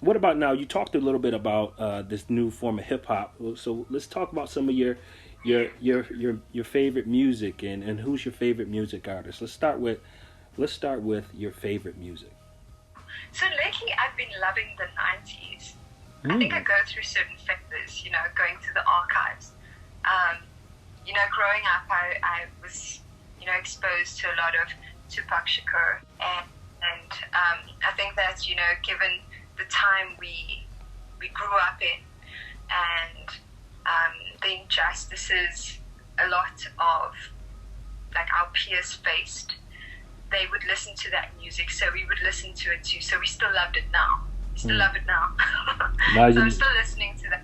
What about now? You talked a little bit about this new form of hip hop. So let's talk about some of your favorite music and who's your favorite music artist. Let's start with your favorite music. So lately, I've been loving the 90s. I think I Mm. go through certain phases, going through the archives. Um, Growing up, I was, exposed to a lot of Tupac Shakur. And I think that, given the time we grew up in and the injustices a lot of, like, our peers faced, they would listen to that music, so we would listen to it too. So we still loved it now. We still Mm. love it now. Now So I'm you, still listening to that.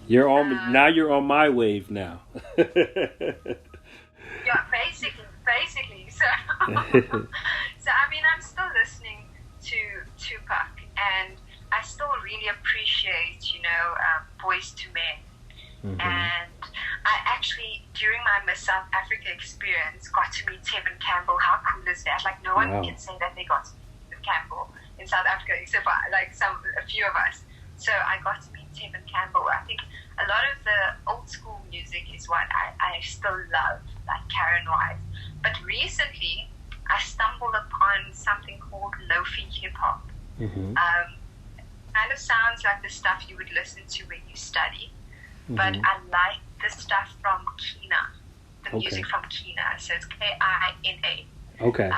you're on. Um, Now you're on my wave now. yeah, basically. So, so I mean, I'm still listening to Tupac, and I still really appreciate, Boys to Men. Hmm. And I actually, during my Miss South Africa experience, got to meet Tevin Campbell. How cool is that? Like, no one Wow. can say that they got to meet Tevin Campbell in South Africa, except for, like, a few of us. So I got to meet Tevin Campbell. I think a lot of the old school music is what I still love, like Karen White. But recently, I stumbled upon something called lofi hip hop. Hmm. Kind of sounds like the stuff you would listen to when you study, but Hmm. I like the stuff from Kina, the Okay. music from Kina. So it's Kina. Okay.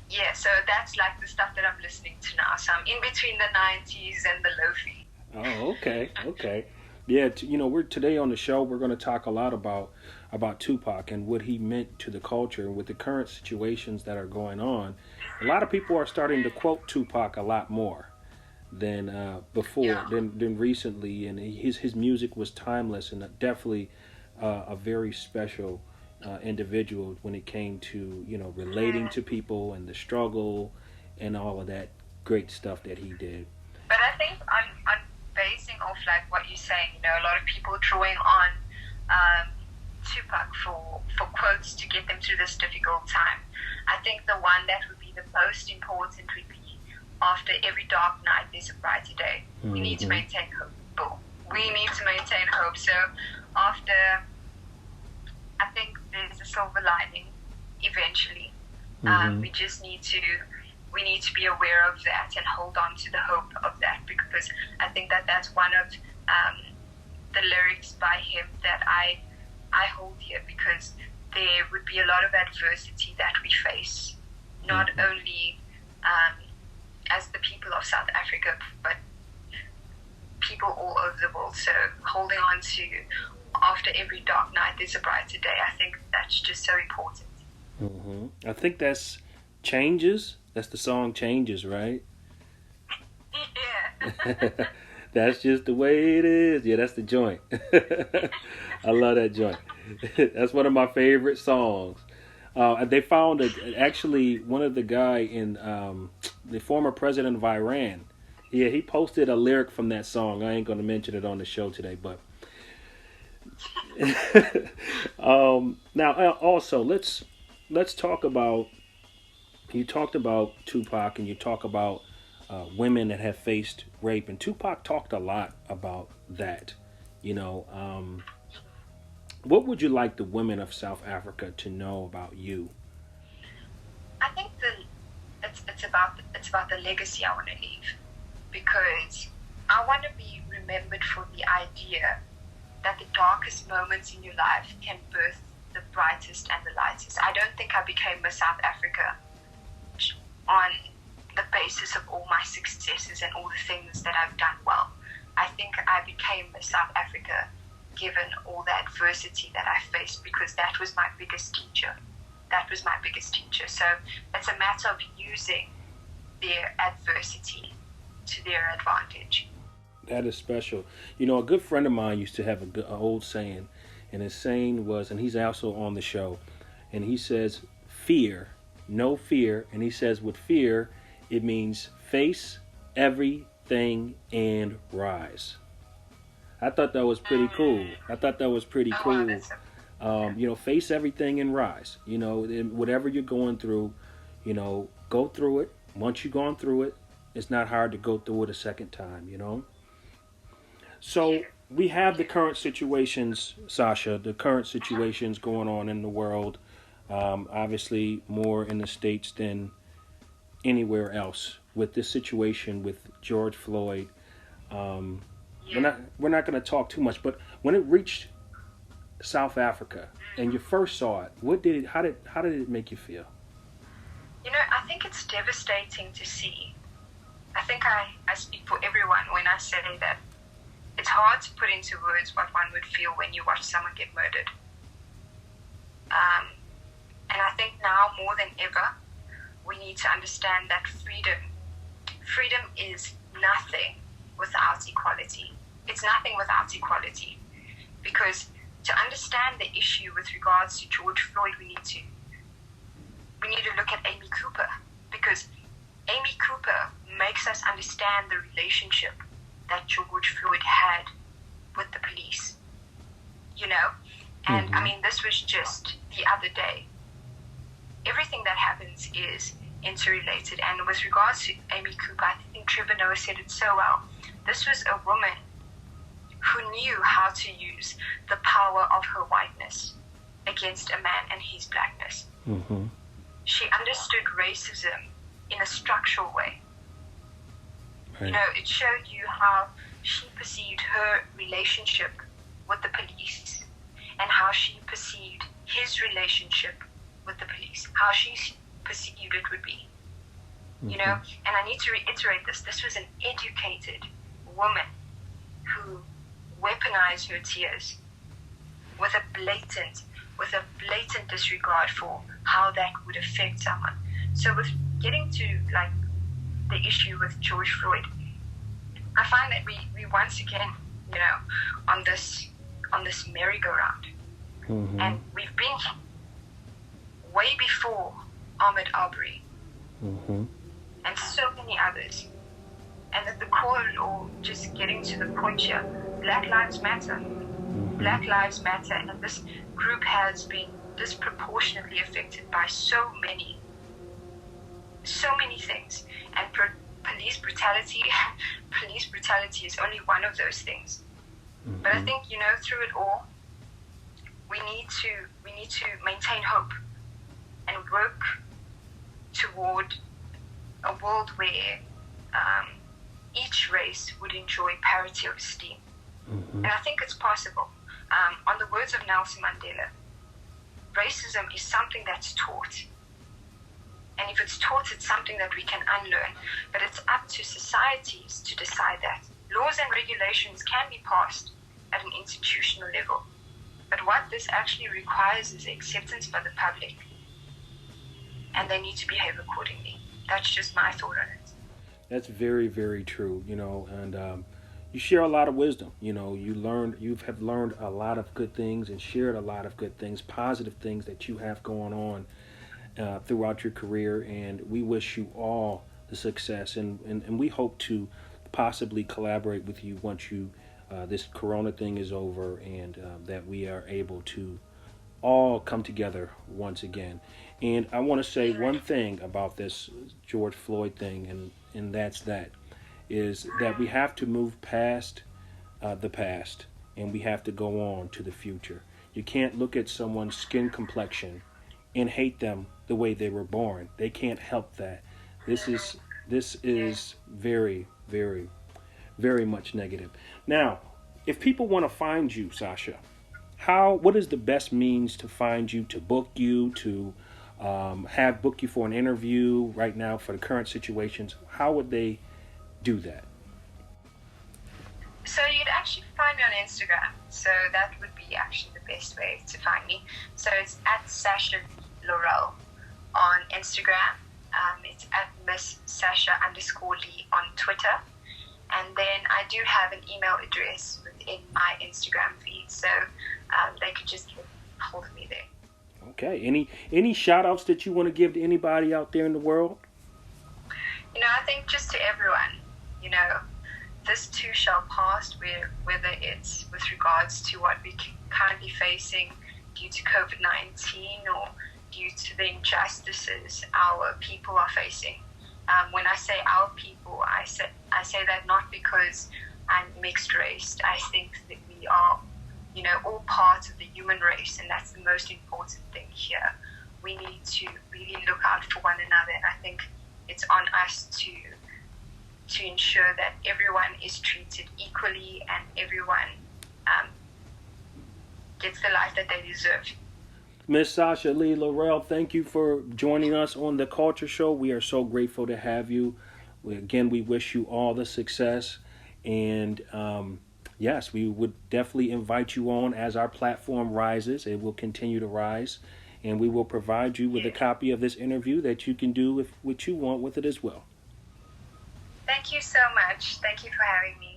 Yeah, so that's like the stuff that I'm listening to now. So I'm in between the 90s and the lofi. Oh, okay. Okay. Yeah. We're today on the show. We're going to talk a lot about Tupac and what he meant to the culture with the current situations that are going on. A lot of people are starting to quote Tupac a lot more than before, Yeah. than recently, and his music was timeless and definitely a very special individual when it came to relating to people and the struggle and all of that great stuff that he did. But I think on basing off like what you're saying, a lot of people drawing on Tupac for quotes to get them through this difficult time. I think the one that would be the most important would be after every dark night there's a brighter day. We need to Hmm. maintain hope. We need to maintain hope. So after, I think there's a silver lining eventually. Hmm. We need to be aware of that and hold on to the hope of that, because I think that that's one of the lyrics by him that I hold here, because there would be a lot of adversity that we face, not only as the people of South Africa, but people all over the world. So holding on to after every dark night there's a brighter day. I think that's just so important. Hmm. I think that's Changes. That's the song Changes, right? Yeah. That's just the way it is. Yeah, that's the joint. I love that joint. That's one of my favorite songs. They found actually one of the guy in the former president of Iran. Yeah, he posted a lyric from that song. I ain't going to mention it on the show today, but now also let's talk about. You talked about Tupac and you talk about women that have faced rape, and Tupac talked a lot about that. You know, what would you like the women of South Africa to know about you? I think it's about the legacy I want to leave, because I want to be remembered for the idea that the darkest moments in your life can birth the brightest and the lightest. I don't think I became Miss South Africa on the basis of all my successes and all the things that I've done well. I think I became Miss South Africa given all the adversity that I faced, because that was my biggest teacher. That was my biggest teacher. So it's a matter of using their adversity to their advantage. That is special. A good friend of mine used to have a old saying, and his saying was, and he's also on the show, and he says, "Fear, no fear," and he says, with fear, it means face everything and rise. I thought that was pretty cool. I thought that was pretty Oh wow, cool. that's so yeah. Face everything and rise. Whatever you're going through, go through it. Once you've gone through it, It's not hard to go through it a second time, you know? So we have the current situations, Sasha, the current situations going on in the world. Obviously, more in the States than anywhere else with this situation with George Floyd. We're not going to talk too much, but when it reached South Africa and you first saw it, how did it make you feel? You know, I think it's devastating to see. I think I speak for everyone when I say that it's hard to put into words what one would feel when you watch someone get murdered. And I think now more than ever, we need to understand that freedom is nothing without equality. It's nothing without equality. Because to understand the issue with regards to George Floyd, we need to look at Amy Cooper, because Amy Cooper makes us understand the relationship that George Floyd had with the police, you know? And I mean, this was just the other day. Everything that happens is interrelated. And with regards to Amy Cooper, I think Trevor Noah said it so well. This was a woman who knew how to use the power of her whiteness against a man and his blackness. Mm-hmm. She understood racism in a structural way. Right. You know, it showed you how she perceived her relationship with the police and how she perceived his relationship with the police, how she perceived it would be. Mm-hmm. You know, and I need to reiterate this. This was an educated woman who weaponized her tears with a blatant disregard for how that would affect someone. So with getting to like the issue with George Floyd, I find that we once again, you know, on this merry-go-round. Mm-hmm. And we've been way before Ahmaud Arbery and so many others. And at the core, or just getting to the point here, Black Lives Matter. Black Lives Matter, and this group has been disproportionately affected by so many things. And police brutality is only one of those things. Mm-hmm. But I think, you know, through it all, we need to maintain hope and work toward a world where each race would enjoy parity of esteem. Mm-hmm. And I think it's possible. On the words of Nelson Mandela, racism is something that's taught. And if it's taught, it's something that we can unlearn. But it's up to societies to decide that. Laws and regulations can be passed at an institutional level. But what this actually requires is acceptance by the public. And they need to behave accordingly. That's just my thought on it. That's very, very true, you know, and you share a lot of wisdom. You know, you have learned a lot of good things and shared a lot of good things, positive things that you have going on throughout your career. And we wish you all the success, and we hope to possibly collaborate with you once this Corona thing is over, and that we are able to all come together once again. And I want to say one thing about this George Floyd thing, and that's that we have to move past the past, and we have to go on to the future. You can't look at someone's skin complexion and hate them the way they were born. They can't help that. This is very, very, very much negative. Now, if people want to find you, Sasha, what is the best means to find you, to book you, to book you for an interview right now for the current situations? How would they do that? So you'd actually find me on Instagram. So that would be actually the best way to find me. So it's at Sasha-Lee Laurel on Instagram. It's at Miss Sasha_Lee on Twitter. And then I do have an email address within my Instagram feed. So they could just get hold of me there. Okay. Any shout outs that you want to give to anybody out there in the world? You know, I think just to everyone, you know, this too shall pass, whether it's with regards to what we're currently facing due to COVID-19 or due to the injustices our people are facing. When I say our people, say that not because I'm mixed race. I think that we are, all part of the human race, and that's the most important thing here. We need to really look out for one another, and I think it's on us to ensure that everyone is treated equally and everyone gets the life that they deserve. Miss Sasha-Lee Laurel, thank you for joining us on the Culture Show. We are so grateful to have you. We wish you all the success. And yes, we would definitely invite you on as our platform rises. It will continue to rise. And we will provide you with a copy of this interview that you can do what you want with it as well. Thank you so much. Thank you for having me.